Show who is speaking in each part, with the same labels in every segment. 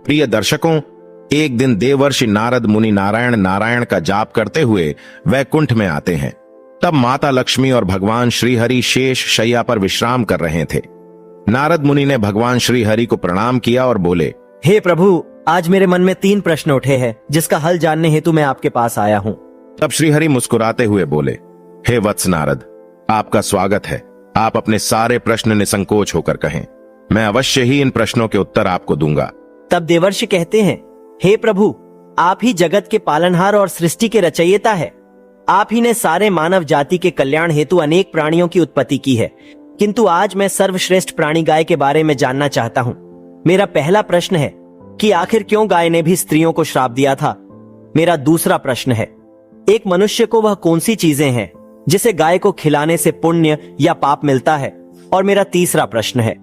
Speaker 1: प्रिय दर्शकों, एक दिन देवर्षि नारद मुनि नारायण नारायण का जाप करते हुए वैकुंठ में आते हैं। तब माता लक्ष्मी और भगवान श्रीहरि शेष शैया पर विश्राम कर रहे थे। नारद मुनि ने भगवान श्रीहरि को प्रणाम किया और बोले,
Speaker 2: हे प्रभु, आज मेरे मन में 3 प्रश्न उठे हैं, जिसका हल जानने हेतु मैं आपके पास आया हूँ।
Speaker 1: तब श्रीहरि मुस्कुराते हुए बोले, हे वत्स नारद, आपका स्वागत है। आप अपने सारे प्रश्न निसंकोच होकर कहें, मैं अवश्य ही इन प्रश्नों के उत्तर आपको दूंगा।
Speaker 2: तब देवर्षि कहते हैं, हे प्रभु, आप ही जगत के पालनहार और सृष्टि के रचयिता है। आप ही ने सारे मानव जाति के कल्याण हेतु अनेक प्राणियों की उत्पत्ति की है, किंतु आज मैं सर्वश्रेष्ठ प्राणी गाय के बारे में जानना चाहता हूँ। मेरा पहला प्रश्न है कि आखिर क्यों गाय ने भी स्त्रियों को श्राप दिया था। मेरा दूसरा प्रश्न है, एक मनुष्य को वह कौन सी चीजें हैं जिसे गाय को खिलाने से पुण्य या पाप मिलता है। और मेरा तीसरा प्रश्न है,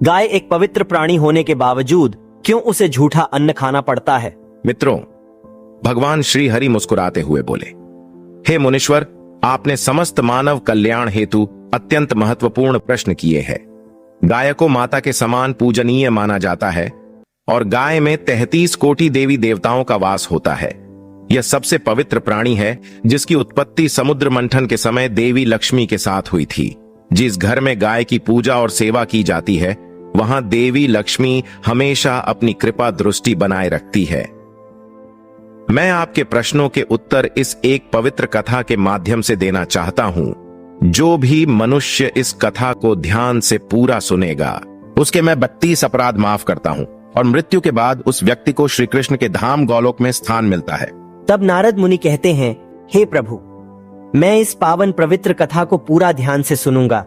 Speaker 2: गाय एक पवित्र प्राणी होने के बावजूद क्यों उसे झूठा अन्न खाना पड़ता है।
Speaker 1: मित्रों, भगवान श्री हरि मुस्कुराते हुए बोले, हे मुनीश्वर, आपने समस्त मानव कल्याण हेतु अत्यंत महत्वपूर्ण प्रश्न किए हैं। गाय को माता के समान पूजनीय माना जाता है और गाय में 33 कोटि देवी देवताओं का वास होता है। यह सबसे पवित्र प्राणी है जिसकी उत्पत्ति समुद्र मंथन के समय देवी लक्ष्मी के साथ हुई थी। जिस घर में गाय की पूजा और सेवा की जाती है, वहां देवी लक्ष्मी हमेशा अपनी कृपा दृष्टि बनाए रखती है। मैं आपके प्रश्नों के उत्तर इस एक पवित्र कथा के माध्यम से देना चाहता हूं। जो भी मनुष्य इस कथा को ध्यान से पूरा सुनेगा, उसके मैं 32 अपराध माफ करता हूं और मृत्यु के बाद उस व्यक्ति को श्री कृष्ण के धाम गोलोक में स्थान मिलता है।
Speaker 2: तब नारद मुनि कहते हैं, हे प्रभु, मैं इस पावन पवित्र कथा को पूरा ध्यान से सुनूंगा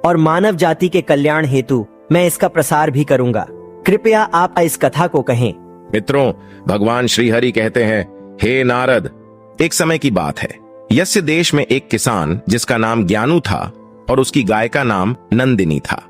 Speaker 2: और मानव जाति के कल्याण हेतु मैं इसका प्रसार भी करूंगा। कृपया आप इस कथा को कहें।
Speaker 1: मित्रों, भगवान श्रीहरि कहते हैं, हे नारद, एक समय की बात है। यस्य देश में एक किसान जिसका नाम ज्ञानू था और उसकी गाय का नाम नंदिनी था।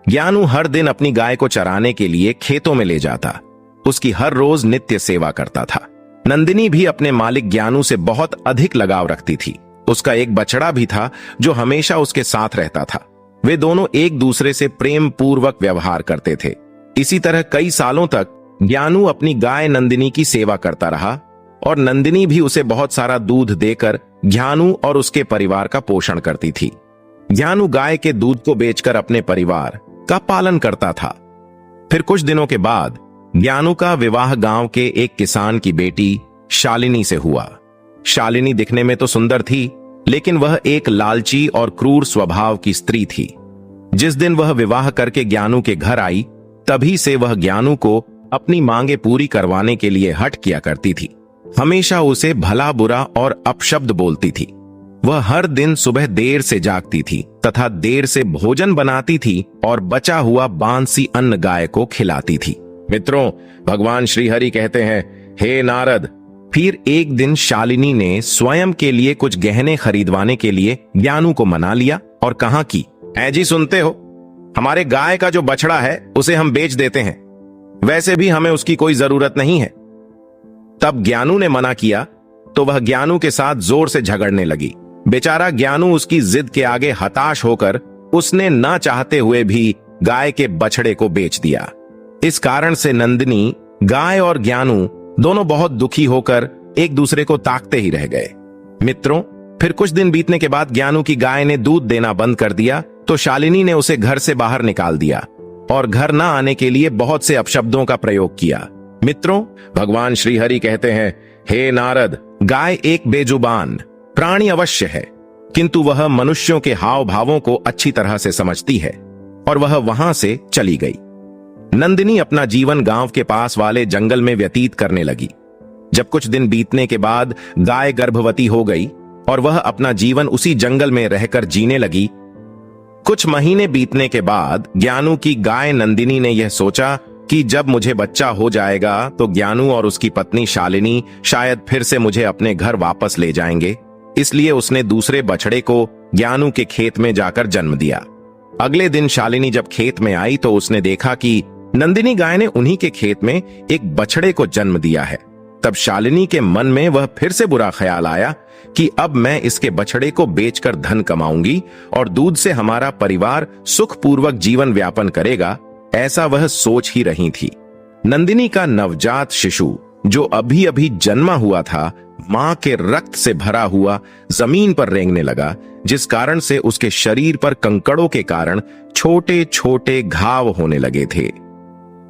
Speaker 1: ज्ञानू हर दिन अपनी गाय को चराने के लिए खेतों में ले जाता। उसकी हर रोज नित्य सेवा करता था। नंदिनी भी अपने मालिक ज्ञानू से बहुत अधिक लगाव रखती थी। उसका एक बछड़ा भी था जो हमेशा उसके साथ रहता था। वे दोनों एक दूसरे से प्रेम पूर्वक व्यवहार करते थे। इसी तरह कई सालों तक ज्ञानू अपनी गाय नंदिनी की सेवा करता रहा और नंदिनी भी उसे बहुत सारा दूध देकर ज्ञानू और उसके परिवार का पोषण करती थी। ज्ञानू गाय के दूध को बेचकर अपने परिवार का पालन करता था। फिर कुछ दिनों के बाद ज्ञानू का विवाह गांव के एक किसान की बेटी शालिनी से हुआ। शालिनी दिखने में तो सुंदर थी, लेकिन वह एक लालची और क्रूर स्वभाव की स्त्री थी। जिस दिन वह विवाह करके ज्ञानू के घर आई, तभी से वह ज्ञानू को अपनी मांगे पूरी करवाने के लिए हठ किया करती थी। हमेशा उसे भला बुरा और अपशब्द बोलती थी। वह हर दिन सुबह देर से जागती थी तथा देर से भोजन बनाती थी और बचा हुआ बांसी अन्न गाय को खिलाती थी। मित्रों, भगवान श्रीहरि कहते हैं, हे नारद, फिर एक दिन शालिनी ने स्वयं के लिए कुछ गहने खरीदवाने के लिए ज्ञानू को मना लिया और कहा कि ऐ जी, सुनते हो, हमारे गाय का जो बछड़ा है उसे हम बेच देते हैं। वैसे भी हमें उसकी कोई जरूरत नहीं है। तब ज्ञानू ने मना किया तो वह ज्ञानू के साथ जोर से झगड़ने लगी। बेचारा ज्ञानू उसकी जिद के आगे हताश होकर उसने न चाहते हुए भी गाय के बछड़े को बेच दिया। इस कारण से नंदिनी, गाय और ज्ञानू दोनों बहुत दुखी होकर एक दूसरे को ताकते ही रह गए। मित्रों, फिर कुछ दिन बीतने के बाद ज्ञानू की गाय ने दूध देना बंद कर दिया तो शालिनी ने उसे घर से बाहर निकाल दिया और घर न आने के लिए बहुत से अपशब्दों का प्रयोग किया। मित्रों, भगवान श्रीहरि कहते हैं, हे नारद, गाय एक बेजुबान प्राणी अवश्य है, किंतु वह मनुष्यों के हाव भावों को अच्छी तरह से समझती है और वह वहां से चली गई। नंदिनी अपना जीवन गांव के पास वाले जंगल में व्यतीत करने लगी। जब कुछ दिन बीतने के बाद गाय गर्भवती हो गई और वह अपना जीवन उसी जंगल में रहकर जीने लगी। कुछ महीने बीतने के बाद ज्ञानू की गाय नंदिनी ने यह सोचा कि जब मुझे बच्चा हो जाएगा तो ज्ञानू और उसकी पत्नी शालिनी शायद फिर से मुझे अपने घर वापस ले जाएंगे। इसलिए उसने दूसरे बछड़े को ज्ञानू के खेत में जाकर जन्म दिया। अगले दिन शालिनी जब खेत में आई तो उसने देखा कि नंदिनी गाय ने उन्हीं के खेत में एक बछड़े को जन्म दिया है। तब शालिनी के मन में वह फिर से बुरा ख्याल आया कि अब मैं इसके बछड़े को बेचकर धन कमाऊंगी और दूध से हमारा परिवार सुखपूर्वक जीवन व्यापन करेगा, ऐसा वह सोच ही रही थी। नंदिनी का नवजात शिशु जो अभी अभी जन्मा हुआ था, मां के रक्त से भरा हुआ जमीन पर रेंगने लगा, जिस कारण से उसके शरीर पर कंकड़ों के कारण छोटे छोटे घाव होने लगे थे।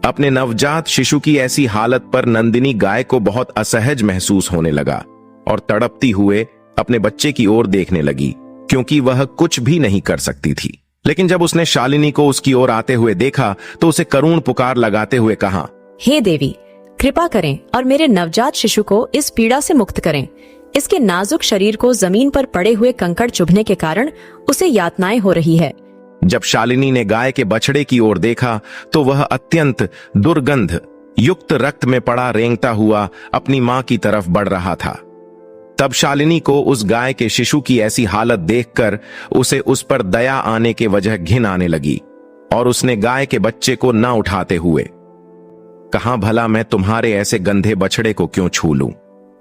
Speaker 1: अपने नवजात शिशु की ऐसी हालत पर नंदिनी गाय को बहुत असहज महसूस होने लगा और तड़पती हुए अपने बच्चे की ओर देखने लगी, क्योंकि वह कुछ भी नहीं कर सकती थी। लेकिन जब उसने शालिनी को उसकी ओर आते हुए देखा तो उसे करुण पुकार लगाते हुए कहा,
Speaker 3: हे देवी, कृपा करें और मेरे नवजात शिशु को इस पीड़ा से मुक्त करें। इसके नाजुक शरीर को जमीन पर पड़े हुए कंकड़ चुभने के कारण उसे यातनाएं हो रही है।
Speaker 1: जब शालिनी ने गाय के बछड़े की ओर देखा तो वह अत्यंत दुर्गंध युक्त रक्त में पड़ा रेंगता हुआ अपनी मां की तरफ बढ़ रहा था। तब शालिनी को उस गाय के शिशु की ऐसी हालत देखकर उसे उस पर दया आने के वजह घिन आने लगी और उसने गाय के बच्चे को न उठाते हुए कहा, भला मैं तुम्हारे ऐसे गंधे बछड़े को क्यों छू लूं।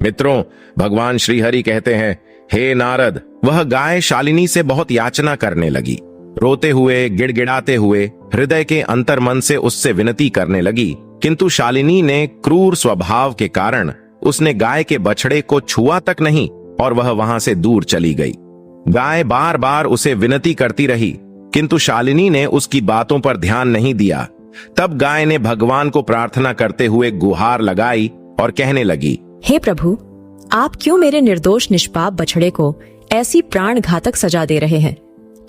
Speaker 1: मित्रों, भगवान श्री हरि कहते हैं, हे नारद, वह गाय शालिनी से बहुत याचना करने लगी। रोते हुए, गिड़गिड़ाते हुए, हृदय के अंतर्मन से उससे विनती करने लगी, किंतु शालिनी ने क्रूर स्वभाव के कारण उसने गाय के बछड़े को छुआ तक नहीं और वह वहां से दूर चली गई। गाय बार बार उसे विनती करती रही, किंतु शालिनी ने उसकी बातों पर ध्यान नहीं दिया। तब गाय ने भगवान को प्रार्थना करते हुए गुहार लगाई और कहने लगी,
Speaker 3: हे प्रभु, आप क्यों मेरे निर्दोष निष्पाप बछड़े को ऐसी प्राण घातक सजा दे रहे हैं?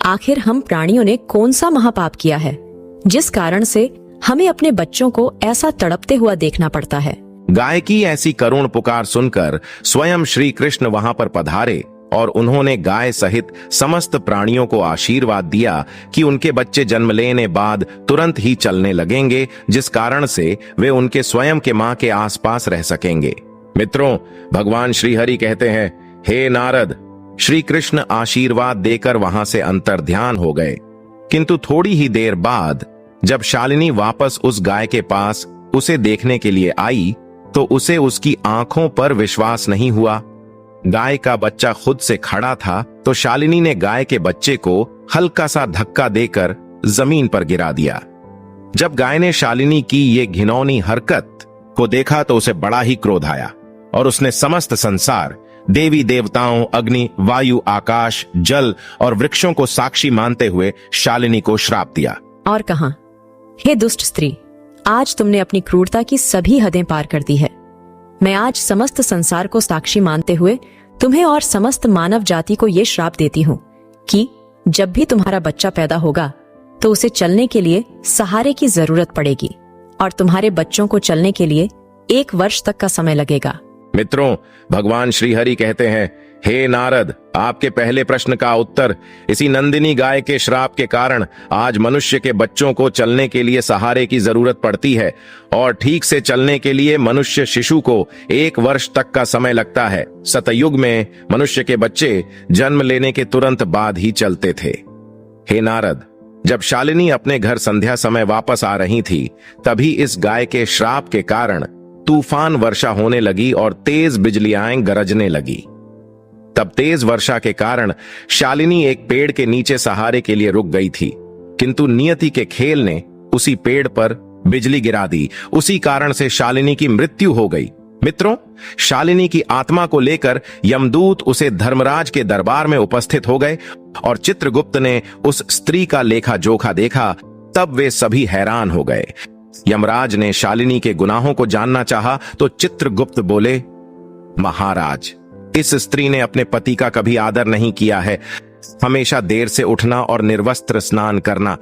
Speaker 3: आखिर हम प्राणियों ने कौन सा महापाप किया है जिस कारण से हमें अपने बच्चों को ऐसा तड़पते हुआ देखना पड़ता है?
Speaker 1: गाय की ऐसी करुण पुकार सुनकर स्वयं श्री कृष्ण वहां पर पधारे और उन्होंने गाय सहित समस्त प्राणियों को आशीर्वाद दिया कि उनके बच्चे जन्म लेने बाद तुरंत ही चलने लगेंगे, जिस कारण से वे उनके स्वयं के मां के आसपास रह सकेंगे। मित्रों, भगवान श्री हरि कहते हैं, हे नारद, श्री कृष्ण आशीर्वाद देकर वहां से अंतर्ध्यान हो गए। किंतु थोड़ी ही देर बाद जब शालिनी वापस उस गाय के पास उसे देखने के लिए आई तो उसे उसकी आंखों पर विश्वास नहीं हुआ। गाय का बच्चा खुद से खड़ा था तो शालिनी ने गाय के बच्चे को हल्का सा धक्का देकर जमीन पर गिरा दिया। जब गाय ने शालिनी की ये घिनौनी हरकत को देखा तो उसे बड़ा ही क्रोध आया और उसने समस्त संसार, देवी देवताओं, अग्नि, वायु, आकाश, जल और वृक्षों को साक्षी मानते हुए शालिनी को श्राप दिया
Speaker 3: और कहा, हे दुष्ट स्त्री, आज तुमने अपनी क्रूरता की सभी हदें पार कर दी है। मैं आज समस्त संसार को साक्षी मानते हुए तुम्हें और समस्त मानव जाति को ये श्राप देती हूँ कि जब भी तुम्हारा बच्चा पैदा होगा तो उसे चलने के लिए सहारे की जरूरत पड़ेगी और तुम्हारे बच्चों को चलने के लिए 1 वर्ष तक का समय लगेगा।
Speaker 1: मित्रों, भगवान श्री हरि कहते हैं, हे नारद, आपके पहले प्रश्न का उत्तर, इसी नंदिनी गाय के श्राप के कारण आज मनुष्य के बच्चों को चलने के लिए सहारे की जरूरत पड़ती है और ठीक से चलने के लिए मनुष्य शिशु को 1 वर्ष तक का समय लगता है। सतयुग में मनुष्य के बच्चे जन्म लेने के तुरंत बाद ही चलते थे। हे नारद, जब शालिनी अपने घर संध्या समय वापस आ रही थी तभी इस गाय के श्राप के कारण तूफान वर्षा होने लगी और तेज बिजलियां गरजने लगी। तब तेज वर्षा के कारण शालिनी एक पेड़ के नीचे सहारे के लिए रुक गई थी, किंतु नियति के खेल ने उसी पेड़ पर बिजली गिरा दी। उसी कारण से शालिनी की मृत्यु हो गई। मित्रों, शालिनी की आत्मा को लेकर यमदूत उसे धर्मराज के दरबार में उपस्थित हो गए और चित्रगुप्त ने उस स्त्री का लेखा जोखा देखा। तब वे सभी हैरान हो गए। यमराज ने शालिनी के गुनाहों को जानना चाहा तो चित्रगुप्त बोले, महाराज, इस स्त्री ने अपने पति का कभी आदर नहीं किया है, हमेशा देर से उठना और निर्वस्त्र स्नान करना,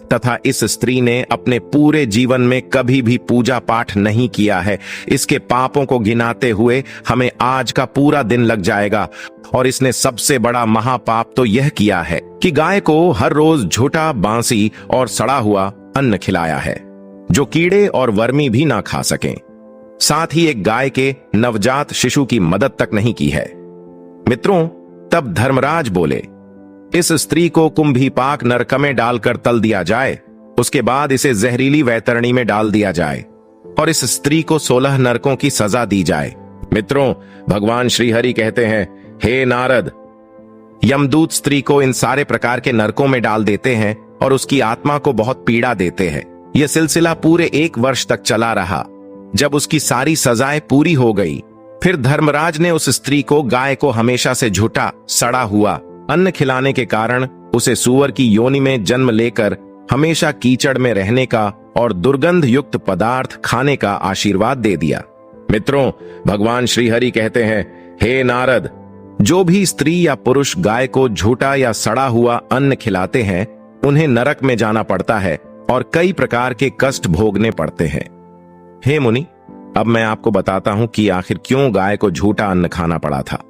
Speaker 1: तथा इस स्त्री ने अपने पूरे जीवन में कभी भी पूजा पाठ नहीं किया है। इसके पापों को गिनाते हुए हमें आज का पूरा दिन लग जाएगा और इसने सबसे बड़ा महापाप तो यह किया है कि गाय को हर रोज झूठा, बांसी और सड़ा हुआ अन्न खिलाया है जो कीड़े और वर्मी भी ना खा सकें। साथ ही एक गाय के नवजात शिशु की मदद तक नहीं की है। मित्रों, तब धर्मराज बोले, इस स्त्री को कुंभीपाक नरक में डालकर तल दिया जाए, उसके बाद इसे जहरीली वैतरणी में डाल दिया जाए और इस स्त्री को 16 नरकों की सजा दी जाए। मित्रों, भगवान श्री हरि कहते हैं, हे नारद, यमदूत स्त्री को इन सारे प्रकार के नरकों में डाल देते हैं और उसकी आत्मा को बहुत पीड़ा देते हैं। यह सिलसिला पूरे 1 वर्ष तक चला रहा। जब उसकी सारी सजाएं पूरी हो गई, फिर धर्मराज ने उस स्त्री को गाय को हमेशा से झूठा सड़ा हुआ अन्न खिलाने के कारण उसे सूअर की योनि में जन्म लेकर हमेशा कीचड़ में रहने का और दुर्गंध युक्त पदार्थ खाने का आशीर्वाद दे दिया। मित्रों, भगवान श्रीहरि कहते हैं, हे नारद, जो भी स्त्री या पुरुष गाय को झूठा या सड़ा हुआ अन्न खिलाते हैं, उन्हें नरक में जाना पड़ता है और कई प्रकार के कष्ट भोगने पड़ते हैं। हे मुनि, अब मैं आपको बताता हूं कि आखिर क्यों गाय को झूठा अन्न खाना पड़ा था।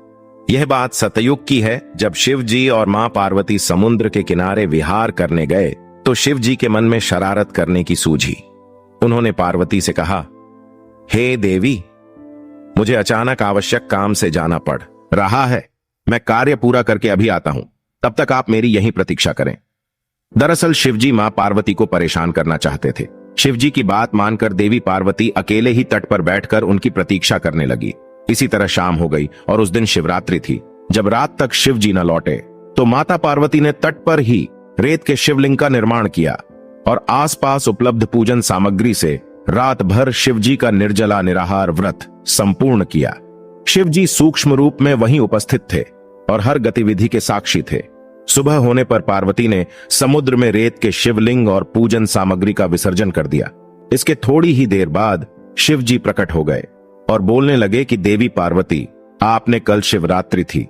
Speaker 1: यह बात सतयुग की है। जब शिव जी और मां पार्वती समुद्र के किनारे विहार करने गए तो शिव जी के मन में शरारत करने की सूझी। उन्होंने पार्वती से कहा, हे देवी, मुझे अचानक आवश्यक काम से जाना पड़ रहा है। मैं कार्य पूरा करके अभी आता हूं, तब तक आप मेरी यहीं प्रतीक्षा करें। दरअसल शिवजी मां पार्वती को परेशान करना चाहते थे। शिवजी की बात मानकर देवी पार्वती अकेले ही तट पर बैठकर उनकी प्रतीक्षा करने लगी। इसी तरह शाम हो गई और उस दिन शिवरात्रि थी। जब रात तक शिवजी न लौटे तो माता पार्वती ने तट पर ही रेत के शिवलिंग का निर्माण किया और आसपास उपलब्ध पूजन सामग्री से रात भर शिवजी का निर्जला निराहार व्रत संपूर्ण किया। शिवजी सूक्ष्म रूप में वहीं उपस्थित थे और हर गतिविधि के साक्षी थे। सुबह होने पर पार्वती ने समुद्र में रेत के शिवलिंग और पूजन सामग्री का विसर्जन कर दिया। इसके थोड़ी ही देर बाद शिवजी प्रकट हो गए और बोलने लगे कि देवी पार्वती, आपने कल शिवरात्रि थी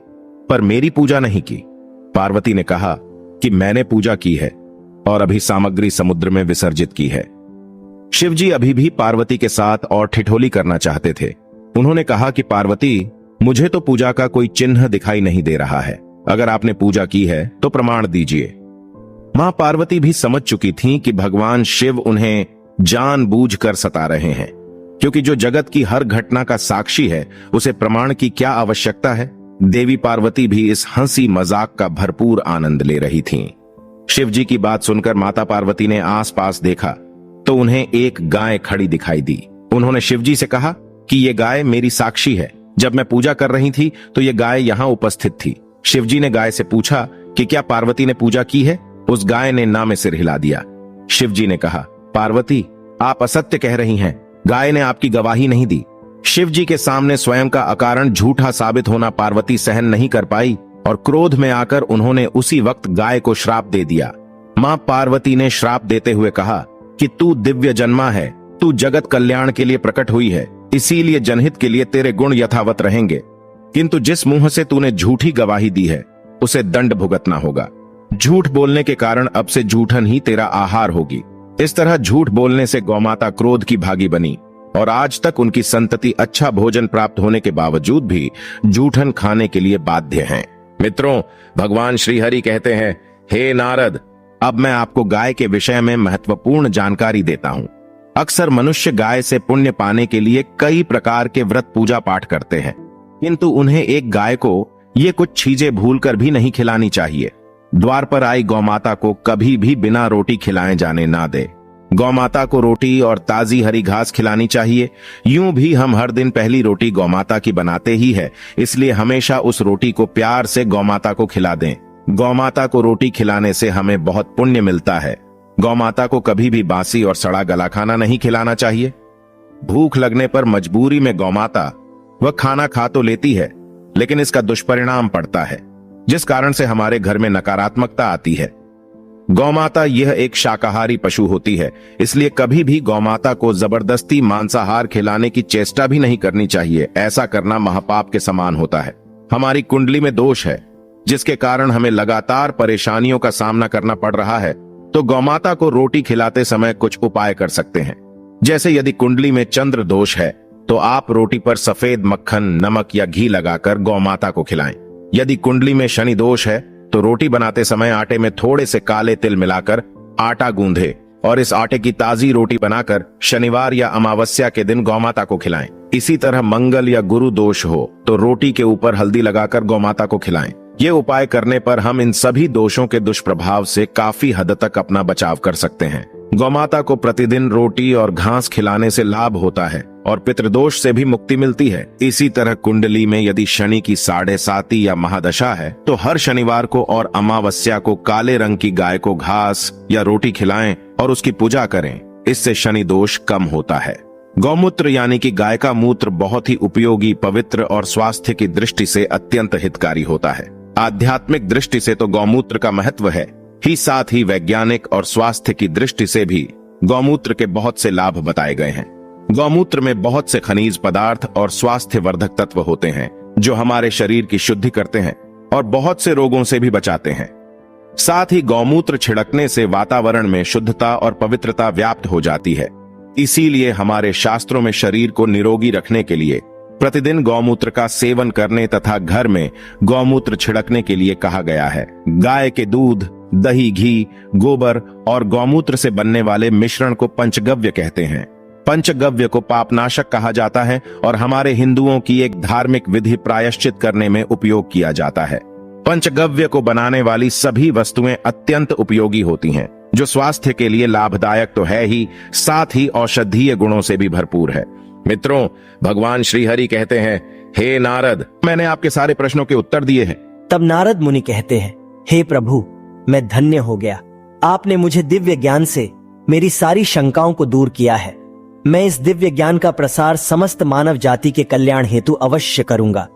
Speaker 1: पर मेरी पूजा नहीं की। पार्वती ने कहा कि मैंने पूजा की है और अभी सामग्री समुद्र में विसर्जित की है। शिवजी अभी भी पार्वती के साथ और ठिठोली करना चाहते थे। उन्होंने कहा कि पार्वती, मुझे तो पूजा का कोई चिन्ह दिखाई नहीं दे रहा है। अगर आपने पूजा की है तो प्रमाण दीजिए। मां पार्वती भी समझ चुकी थीं कि भगवान शिव उन्हें जानबूझकर सता रहे हैं, क्योंकि जो जगत की हर घटना का साक्षी है उसे प्रमाण की क्या आवश्यकता है। देवी पार्वती भी इस हंसी मजाक का भरपूर आनंद ले रही थीं। शिवजी की बात सुनकर माता पार्वती ने आसपास देखा तो उन्हें एक गाय खड़ी दिखाई दी। उन्होंने शिवजी से कहा कि यह गाय मेरी साक्षी है। जब मैं पूजा कर रही थी तो यह गाय यहां उपस्थित थी। शिवजी ने गाय से पूछा कि क्या पार्वती ने पूजा की है। उस गाय ने ना में सिर हिला दिया। शिवजी ने कहा, पार्वती, आप असत्य कह रही हैं। गाय ने आपकी गवाही नहीं दी। शिवजी के सामने स्वयं का अकारण झूठा साबित होना पार्वती सहन नहीं कर पाई और क्रोध में आकर उन्होंने उसी वक्त गाय को श्राप दे दिया। मां पार्वती ने श्राप देते हुए कहा कि तू दिव्य जन्मा है, तू जगत कल्याण के लिए प्रकट हुई है, इसीलिए जनहित के लिए तेरे गुण यथावत रहेंगे, किंतु जिस मुंह से तूने झूठी गवाही दी है उसे दंड भुगतना होगा। झूठ बोलने के कारण अब से जूठन ही तेरा आहार होगी। इस तरह झूठ बोलने से गौमाता क्रोध की भागी बनी और आज तक उनकी संतति अच्छा भोजन प्राप्त होने के बावजूद भी जूठन खाने के लिए बाध्य हैं। मित्रों, भगवान श्रीहरि कहते हैं, हे नारद, अब मैं आपको गाय के विषय में महत्वपूर्ण जानकारी देता हूं। अक्सर मनुष्य गाय से पुण्य पाने के लिए कई प्रकार के व्रत पूजा पाठ करते हैं, किंतु उन्हें एक गाय को ये कुछ चीजें भूलकर भी नहीं खिलानी चाहिए। द्वार पर आई गौमाता को कभी भी बिना रोटी खिलाए जाने ना दे। गौमाता को रोटी और ताजी हरी घास खिलानी चाहिए। यूं भी हम हर दिन पहली रोटी गौमाता की बनाते ही है, इसलिए हमेशा उस रोटी को प्यार से गौमाता को खिला दें। गौमाता को रोटी खिलाने से हमें बहुत पुण्य मिलता है। गौमाता को कभी भी बासी और सड़ा गला खाना नहीं खिलाना चाहिए। भूख लगने पर मजबूरी में गौमाता वह खाना खा तो लेती है, लेकिन इसका दुष्परिणाम पड़ता है, जिस कारण से हमारे घर में नकारात्मकता आती है। गौमाता यह एक शाकाहारी पशु होती है, इसलिए कभी भी गौमाता को जबरदस्ती मांसाहार खिलाने की चेष्टा भी नहीं करनी चाहिए। ऐसा करना महापाप के समान होता है। हमारी कुंडली में दोष है, जिसके कारण हमें लगातार परेशानियों का सामना करना पड़ रहा है, तो गौमाता को रोटी खिलाते समय कुछ उपाय कर सकते हैं। जैसे यदि कुंडली में चंद्र दोष है तो आप रोटी पर सफेद मक्खन, नमक या घी लगाकर गौमाता को खिलाएं। यदि कुंडली में शनि दोष है तो रोटी बनाते समय आटे में थोड़े से काले तिल मिलाकर आटा गूंधे और इस आटे की ताजी रोटी बनाकर शनिवार या अमावस्या के दिन गौमाता को खिलाएं। इसी तरह मंगल या गुरु दोष हो तो रोटी के ऊपर हल्दी लगाकर गौमाता को खिलाएं। ये उपाय करने पर हम इन सभी दोषों के दुष्प्रभाव से काफी हद तक अपना बचाव कर सकते हैं। गौमाता को प्रतिदिन रोटी और घास खिलाने से लाभ होता है और पितृदोष से भी मुक्ति मिलती है। इसी तरह कुंडली में यदि शनि की 7.5 या महादशा है तो हर शनिवार को और अमावस्या को काले रंग की गाय को घास या रोटी खिलाएं और उसकी पूजा करें। इससे शनि दोष कम होता है। गौमूत्र यानी कि गाय का मूत्र बहुत ही उपयोगी, पवित्र और स्वास्थ्य की दृष्टि से अत्यंत हितकारी होता है। आध्यात्मिक दृष्टि से तो गौमूत्र का महत्व है ही, साथ ही वैज्ञानिक और स्वास्थ्य की दृष्टि से भी गौमूत्र के बहुत से लाभ बताए गए हैं। गौमूत्र में बहुत से खनिज पदार्थ और स्वास्थ्य वर्धक तत्व होते हैं जो हमारे शरीर की शुद्धि करते हैं और बहुत से रोगों से भी बचाते हैं। साथ ही गौमूत्र छिड़कने से वातावरण में शुद्धता और पवित्रता व्याप्त हो जाती है। इसीलिए हमारे शास्त्रों में शरीर को निरोगी रखने के लिए प्रतिदिन गौमूत्र का सेवन करने तथा घर में गौमूत्र छिड़कने के लिए कहा गया है। गाय के दूध, दही, घी, गोबर और गौमूत्र से बनने वाले मिश्रण को पंचगव्य कहते हैं। पंचगव्य को पापनाशक कहा जाता है और हमारे हिंदुओं की एक धार्मिक विधि प्रायश्चित करने में उपयोग किया जाता है। पंचगव्य को बनाने वाली सभी वस्तुएं अत्यंत उपयोगी होती हैं, जो स्वास्थ्य के लिए लाभदायक तो है ही, साथ ही औषधीय गुणों से भी भरपूर है। मित्रों, भगवान श्री हरि कहते हैं, हे नारद, मैंने आपके सारे प्रश्नों के उत्तर दिए हैं।
Speaker 2: तब नारद मुनि कहते हैं, हे प्रभु, मैं धन्य हो गया। आपने मुझे दिव्य ज्ञान से मेरी सारी शंकाओं को दूर किया है। मैं इस दिव्य ज्ञान का प्रसार समस्त मानव जाति के कल्याण हेतु अवश्य करूंगा।